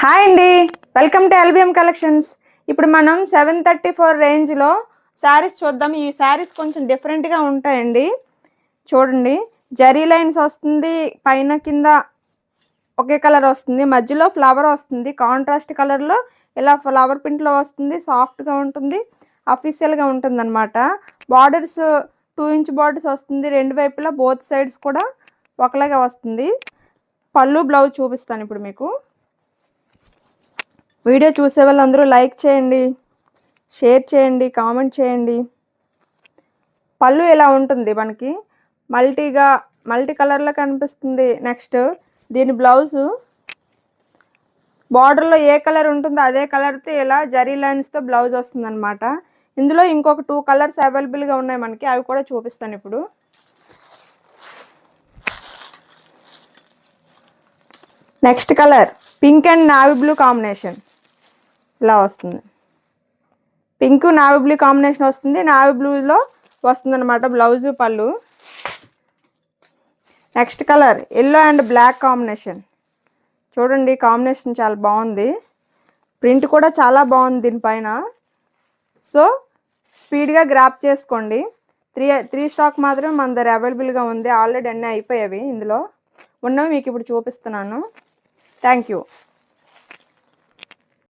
Hi అండి, welcome to LBM collections. ఇప్పుడు మనం 734 రేంజ్లో శారీస్ చూద్దాం. ఈ శారీస్ కొంచెం డిఫరెంట్గా ఉంటాయండి. చూడండి, జరీ లైన్స్ వస్తుంది, పైన కింద ఒకే కలర్ వస్తుంది, మధ్యలో ఫ్లవర్ వస్తుంది. కాంట్రాస్ట్ కలర్లో ఇలా ఫ్లవర్ ప్రింట్లో వస్తుంది. సాఫ్ట్గా ఉంటుంది, అఫీషియల్గా ఉంటుంది అనమాట. బార్డర్స్ 2 ఇంచ్ బార్డర్స్ వస్తుంది. రెండు వైపులా బోత్ సైడ్స్ కూడా ఒకలాగా వస్తుంది. పళ్ళు బ్లౌజ్ చూపిస్తాను ఇప్పుడు మీకు. వీడియో చూసే వాళ్ళందరూ లైక్ చేయండి, షేర్ చేయండి, కామెంట్ చేయండి. పళ్ళు ఇలా ఉంటుంది, మనకి మల్టీ కలర్లో కనిపిస్తుంది. నెక్స్ట్ దీని బ్లౌజు బార్డర్లో ఏ కలర్ ఉంటుందో అదే కలర్తో ఇలా జరీ లైన్స్తో బ్లౌజ్ వస్తుంది అనమాట. ఇందులో ఇంకొక 2 కలర్స్ అవైలబుల్గా ఉన్నాయి మనకి, అవి కూడా చూపిస్తాను ఇప్పుడు. Next colour pink and navy blue combination ఇలా వస్తుంది. పింక్ నావీ బ్లూ కాంబినేషన్ వస్తుంది, నావీ బ్లూలో వస్తుంది అనమాట బ్లౌజు పళ్ళు. Next colour yellow and black combination. చూడండి, కాంబినేషన్ చాలా బాగుంది, ప్రింట్ కూడా చాలా బాగుంది దీనిపైన. సో స్పీడ్గా గ్రాప్ చేసుకోండి. త్రీ స్టాక్ మాత్రం మన దగ్గర అవైలబుల్గా ఉంది. ఆల్రెడీ అన్నీ అయిపోయేవి, ఇందులో ఉన్నవి మీకు ఇప్పుడు చూపిస్తున్నాను. Thank you.